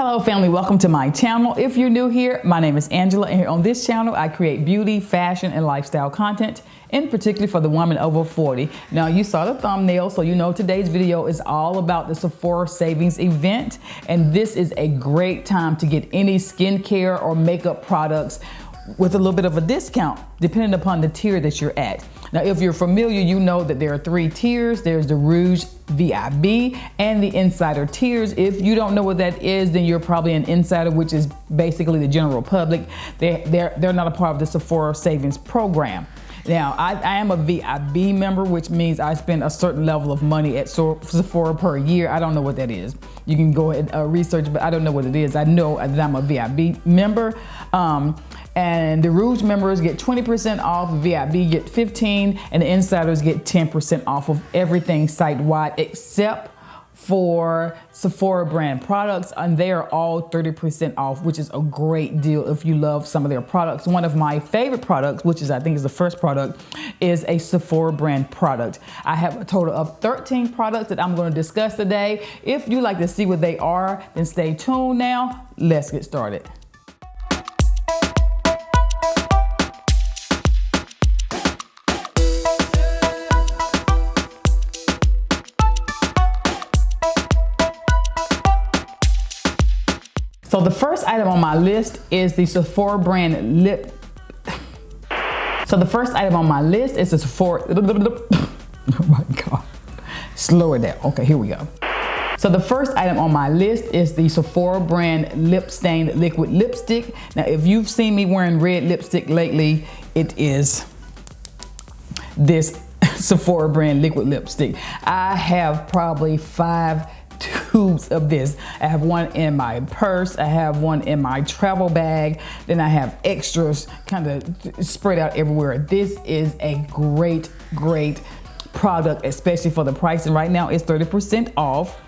Hello family, welcome to my channel. If you're new here, my name is Angela, and here on this channel I create beauty, fashion, and lifestyle content, in particular for the woman over 40. Now you saw the thumbnail, so you know today's video is all about the Sephora Savings Event, and this is a great time to get any skincare or makeup products with a little bit of a discount, depending upon the tier that you're at. Now, if you're familiar, you know that there are 3 tiers. There's the Rouge, VIB, and the Insider tiers. If you don't know what that is, then you're probably an Insider, which is basically the general public. They're not a part of the Sephora Savings Program. Now, I am a VIB member, which means I spend a certain level of money at Sephora per year. I don't know what that is. You can go ahead and research, but I don't know what it is. I know that I'm a VIB member. And the Rouge members get 20% off, VIB get 15%, and the Insiders get 10% off of everything site-wide except for Sephora brand products, and they are all 30% off, which is a great deal if you love some of their products. One of my favorite products, which is I think is the first product, is a Sephora brand product. I have a total of 13 products that I'm going to discuss today. If you like to see what they are, then stay tuned now. Let's get started. So the first item on my list is the Sephora brand lip. So the first item on my list is the Sephora. Oh my God. Slow it down. Okay, here we go. So the first item on my list is the Sephora brand lip stain liquid lipstick. Now, if you've seen me wearing red lipstick lately, it is this Sephora brand liquid lipstick. I have probably 5 tubes of this. I have one in my purse, I have one in my travel bag, then I have extras kind of spread out everywhere. This is a great product, especially for the price, and right now it's 30% off,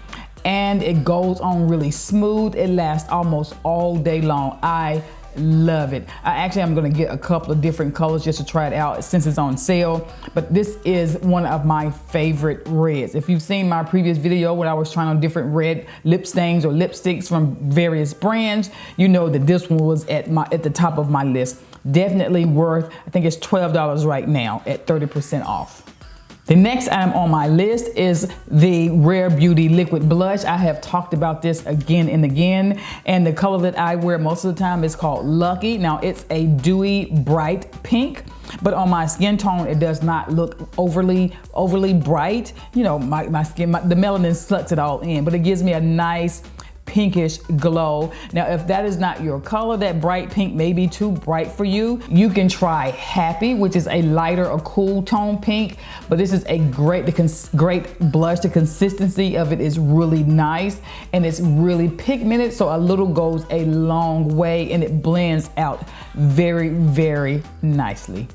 and it goes on really smooth. It lasts almost all day long. I love it. I'm gonna get a couple of different colors just to try it out since it's on sale, but this is one of my favorite reds. If you've seen my previous video when I was trying on different red lip stains or lipsticks from various brands, you know that this one was at the top of my list. Definitely worth, I think it's $12 right now at 30% off. The next item on my list is the Rare Beauty Liquid Blush. I have talked about this again and again, and the color that I wear most of the time is called Lucky. Now, it's a dewy, bright pink, but on my skin tone, it does not look overly bright. You know, my skin, the melanin sucks it all in, but it gives me a nice pinkish glow. Now, if that is not your color, that bright pink may be too bright for you, you can try Happy, which is a lighter or cool tone pink, but this is a great blush. The consistency of it is really nice, and it's really pigmented, so a little goes a long way, and it blends out very nicely.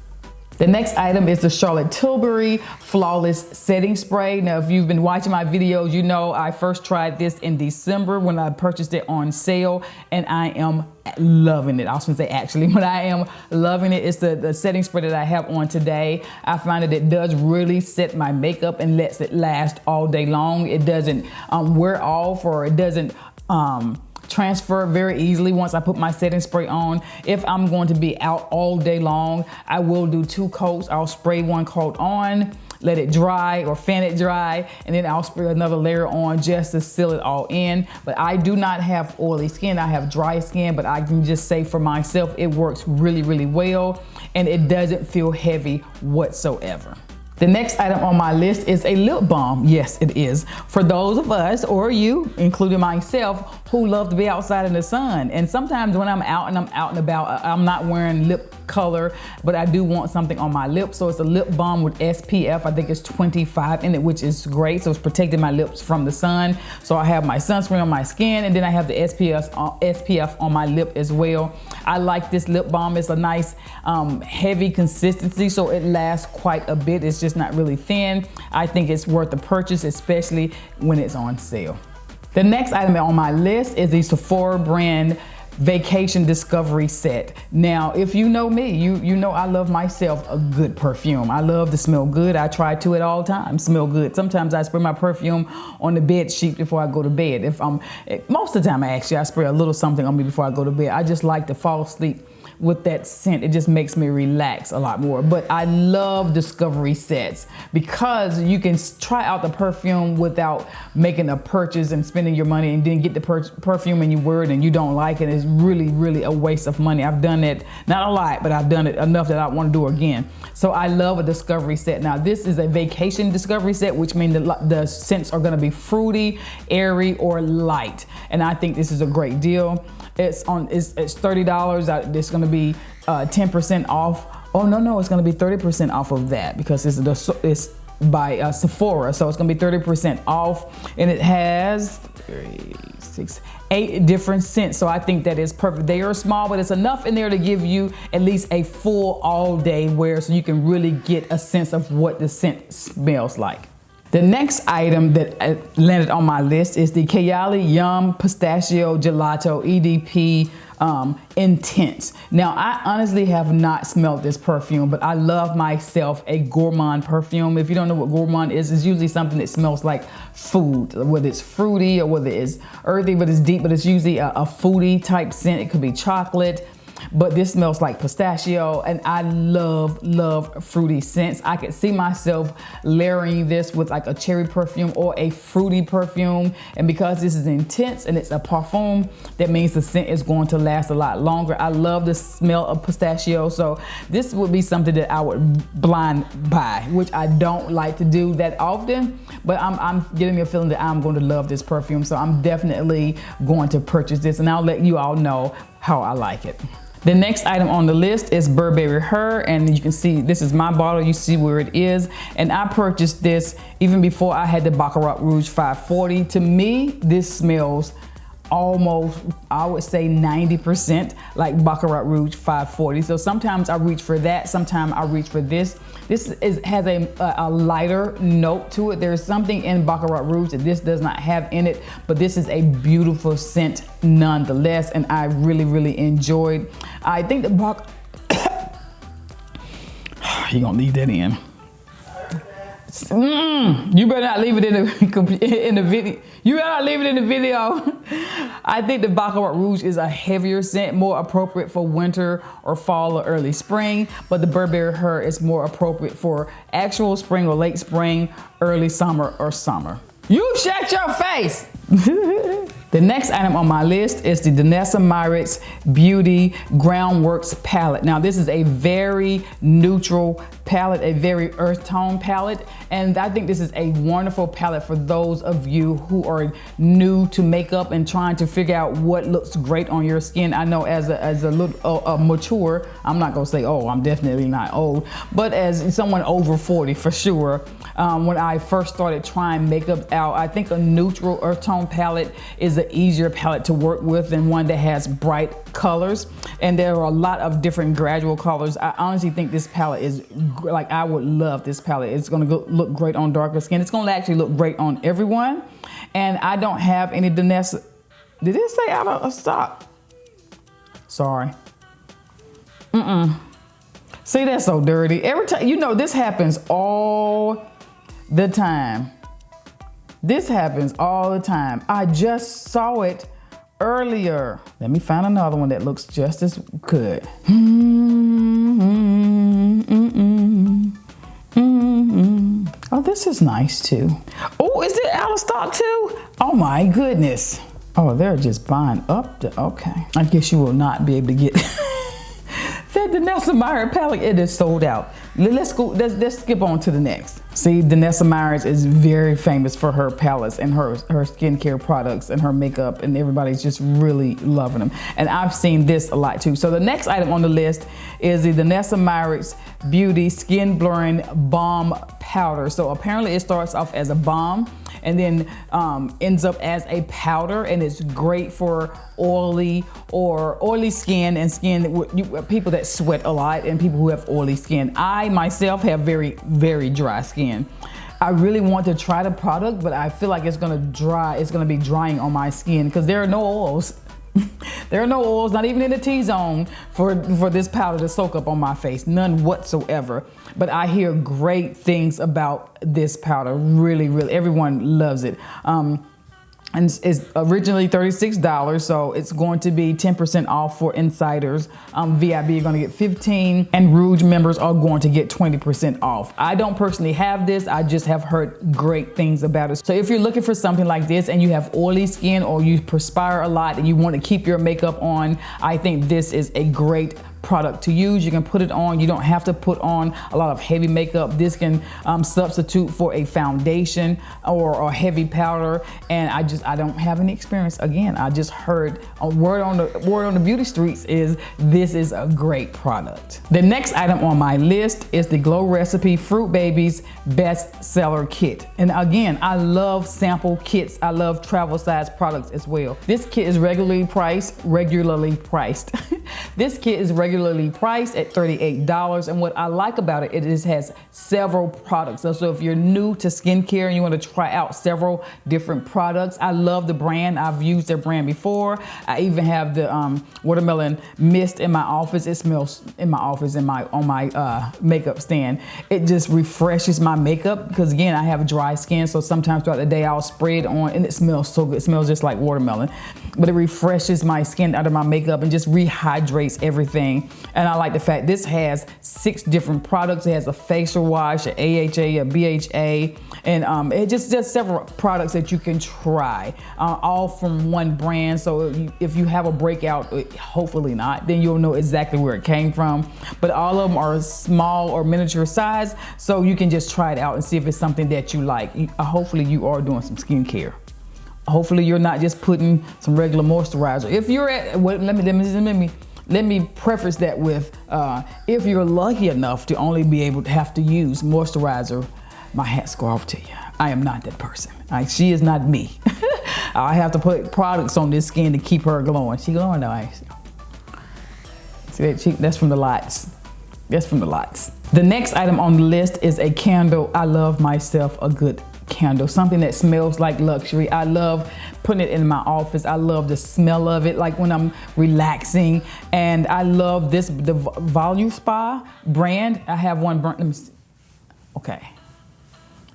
The next item is the Charlotte Tilbury Flawless Setting Spray. Now, if you've been watching my videos, you know I first tried this in December when I purchased it on sale, and I am loving it. I was gonna say actually, but I am loving it. It's the setting spray that I have on today. I find that it does really set my makeup and lets it last all day long. It doesn't wear off, or it doesn't transfer very easily once I put my setting spray on. If I'm going to be out all day long, I will do 2 coats. I'll spray 1 coat on, let it dry or fan it dry, and then I'll spray another layer on just to seal it all in. But I do not have oily skin. I have dry skin, but I can just say for myself, it works really well, and it doesn't feel heavy whatsoever. The next item on my list is a lip balm. Yes, it is. For those of us, or you, including myself, who love to be outside in the sun. And sometimes when I'm out and about, I'm not wearing lip color, but I do want something on my lips. So it's a lip balm with SPF. I think it's 25 in it, which is great. So it's protecting my lips from the sun. So I have my sunscreen on my skin, and then I have the SPF on my lip as well. I like this lip balm. It's a nice heavy consistency, so it lasts quite a bit. It's just not really thin. I think it's worth the purchase, especially when it's on sale. The next item on my list is the Sephora brand Vacation Discovery Set. Now, if you know me, you know I love myself a good perfume. I love to smell good. I try to at all times smell good. Sometimes I spray my perfume on the bed sheet before I go to bed. Most of the time I spray a little something on me before I go to bed. I just like to fall asleep with that scent. It just makes me relax a lot more. But I love discovery sets because you can try out the perfume without making a purchase and spending your money and then get the perfume and you wear it and you don't like it. It's really, really a waste of money. I've done it, not a lot, but I've done it enough that I want to do it again. So I love a discovery set. Now this is a vacation discovery set, which means the scents are gonna be fruity, airy, or light. And I think this is a great deal. It's $30. It's gonna be 10% off. Oh no, it's gonna be 30% off of that because it's by Sephora, so it's gonna be 30% off, and it has 8 different scents. So I think that is perfect. They are small, but it's enough in there to give you at least a full all-day wear, so you can really get a sense of what the scent smells like. The next item that landed on my list is the Kayali Yum Pistachio Gelato EDP Intense. Now, I honestly have not smelled this perfume, but I love myself a gourmand perfume. If you don't know what gourmand is, it's usually something that smells like food, whether it's fruity or whether it's earthy, but it's deep, but it's usually a foodie type scent. It could be chocolate, but this smells like pistachio, and I love fruity scents. I could see myself layering this with like a cherry perfume or a fruity perfume, and because this is intense and it's a parfum, that means the scent is going to last a lot longer. I love the smell of pistachio, so this would be something that I would blind buy, which I don't like to do that often, but I'm getting me a feeling that I'm going to love this perfume, so I'm definitely going to purchase this, and I'll let you all know how I like it. The next item on the list is Burberry Her, and you can see this is my bottle. You see where it is, and I purchased this even before I had the Baccarat Rouge 540. To me, this smells almost, I would say 90% like Baccarat Rouge 540. So sometimes I reach for that, sometimes I reach for this. This has a lighter note to it. There's something in Baccarat Rouge that this does not have in it, but this is a beautiful scent nonetheless, and I really enjoyed. I think the you're gonna leave that in. You better not leave it in the video. You better not leave it in the video. I think the Baccarat Rouge is a heavier scent, more appropriate for winter or fall or early spring, but the Burberry Her is more appropriate for actual spring or late spring, early summer or summer. You shut your face. The next item on my list is the Danessa Myricks Beauty Groundworks palette. Now this is a very neutral palette, a very earth tone palette, and I think this is a wonderful palette for those of you who are new to makeup and trying to figure out what looks great on your skin. I know as a little mature, I'm not gonna say, oh, I'm definitely not old, but as someone over 40 for sure, when I first started trying makeup out, I think a neutral earth tone palette is an easier palette to work with than one that has bright colors, and there are a lot of different gradual colors. I honestly think this palette is like, I would love this palette. It's gonna look great on darker skin. It's gonna actually look great on everyone, and I don't have any Danessa. Did it say out of stock? Sorry. See, that's so dirty. Every time, you know, this happens all the time. This happens all the time. I just saw it earlier. Let me find another one that looks just as good. Oh, this is nice too. Oh, is it out of stock too? Oh my goodness. Oh, they're just buying up. Okay. I guess you will not be able to get that Danessa Myricks palette. It is sold out. Let's skip on to the next. See, Danessa Myricks is very famous for her palettes and her skincare products and her makeup, and everybody's just really loving them. And I've seen this a lot too. So the next item on the list is the Danessa Myricks Beauty Skin Blurring Balm Powder. So apparently it starts off as a balm and then ends up as a powder, and it's great for oily skin and people that sweat a lot and people who have oily skin. I myself have very dry skin. I really want to try the product, but I feel like it's gonna be drying on my skin because there are no oils. There are no oils, not even in the T-zone for this powder to soak up on my face, none whatsoever. But I hear great things about this powder, really, really, everyone loves it. And it's originally $36, so it's going to be 10% off for insiders. VIP, you're gonna get 15, and Rouge members are going to get 20% off. I don't personally have this, I just have heard great things about it. So if you're looking for something like this and you have oily skin or you perspire a lot and you want to keep your makeup on, I think this is a great product to use. You can put it on, you don't have to put on a lot of heavy makeup. This can substitute for a foundation or a heavy powder, and I don't have any experience. Again, I just heard a word on the beauty streets is this is a great product. The next item on my list is the Glow Recipe Fruit Babies bestseller kit. And again, I love sample kits. I love travel size products as well. This kit is regularly priced. This kit is regularly priced at $38, and what I like about it, it has several products. So if you're new to skincare and you want to try out several different products, I love the brand. I've used their brand before. I even have the watermelon mist in my office. It smells in my office on my makeup stand. It just refreshes my makeup because again, I have dry skin, so sometimes throughout the day I'll spray it on and it smells so good. It smells just like watermelon, but it refreshes my skin under my makeup and just rehydrates everything. And I like the fact this has 6 different products. It has a facial wash, an AHA, a BHA, and it just several products that you can try, all from one brand. So if you have a breakout, hopefully not, then you'll know exactly where it came from. But all of them are small or miniature size, so you can just try it out and see if it's something that you like. Hopefully you are doing some skincare. Hopefully you're not just putting some regular moisturizer. If you're at, well, let me preface that with, if you're lucky enough to only be able to have to use moisturizer, my hat's go off to you. I am not that person. She is not me. I have to put products on this skin to keep her glowing. She glowing though. See that? That's from the lights. That's from the lights. The next item on the list is a candle. I love myself a good candle, something that smells like luxury. I love putting it in my office. I love the smell of it, like when I'm relaxing. And I love this, the Volume Spa brand. I have one burnt. Let me see. Okay.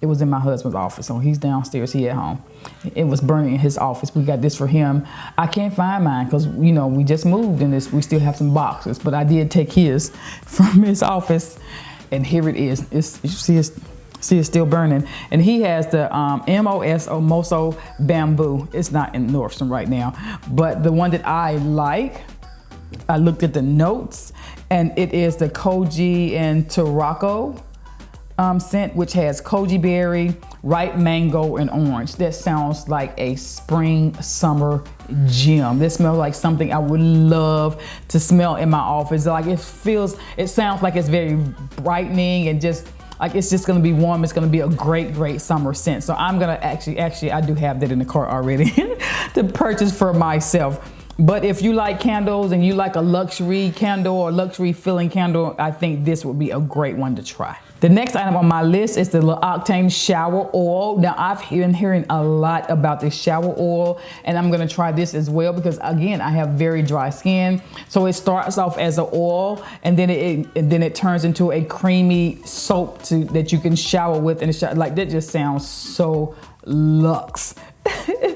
It was in my husband's office, so he's downstairs, he at home. It was burning in his office. We got this for him. I can't find mine because, you know, we just moved and we still have some boxes, but I did take his from his office, and here it is. See, it's still burning. And he has the MOS or Moso Bamboo. It's not in Nordstrom right now, but the one that I like, I looked at the notes, and it is the Koji and Tarako scent, which has koji berry, ripe mango, and orange. That sounds like a spring summer gem. This smells like something I would love to smell in my office. Like it sounds like it's very brightening and just like it's just gonna be warm. It's gonna be a great summer scent. So I'm gonna actually I do have that in the cart already to purchase for myself. But if you like candles and you like a luxury candle or luxury filling candle, I think this would be a great one to try. The next item on my list is the L'Occitane Shower Oil. Now I've been hearing a lot about this shower oil, and I'm gonna try this as well because again, I have very dry skin. So it starts off as an oil, and then it turns into a creamy soap that you can shower with, and like that just sounds so luxe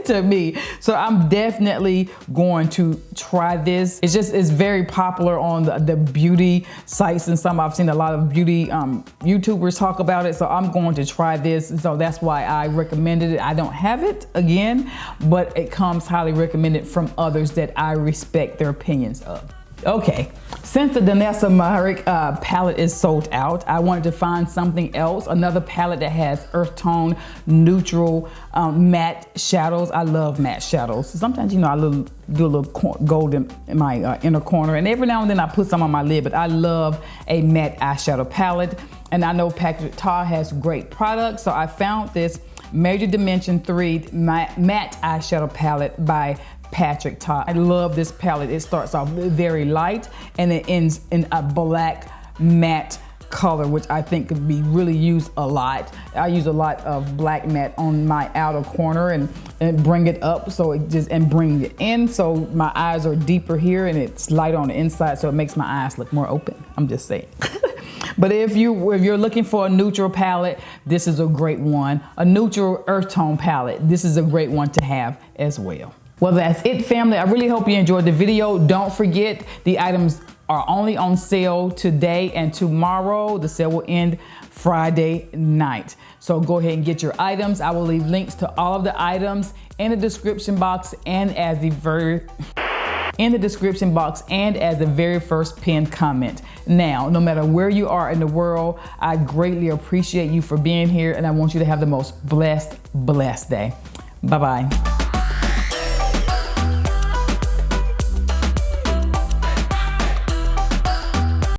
to me. So I'm definitely going to try this. It's very popular on the beauty sites and some. I've seen a lot of beauty YouTubers talk about it. So I'm going to try this. So that's why I recommended it. I don't have it again, but it comes highly recommended from others that I respect their opinions of. Okay, since the Danessa Myrick palette is sold out, I wanted to find something else, another palette that has earth tone, neutral, matte shadows. I love matte shadows. Sometimes, you know, I do a little gold in my inner corner, and every now and then I put some on my lid, but I love a matte eyeshadow palette, and I know Tik Tok has great products, so I found this Major Dimension 3 matte eyeshadow palette by Tik Tok. I love this palette. It starts off very light and it ends in a black matte color, which I think could be really used a lot. I use a lot of black matte on my outer corner and bring it up, so it just, and bring it in, so my eyes are deeper here and it's light on the inside, so it makes my eyes look more open. I'm just saying. But if you're looking for a neutral palette, this is a great one. A neutral earth tone palette, this is a great one to have as well. Well, that's it, family. I really hope you enjoyed the video. Don't forget, the items are only on sale today and tomorrow. The sale will end Friday night. So go ahead and get your items. I will leave links to all of the items in the description box and as the very first pinned comment. Now, no matter where you are in the world, I greatly appreciate you for being here, and I want you to have the most blessed day. Bye-bye.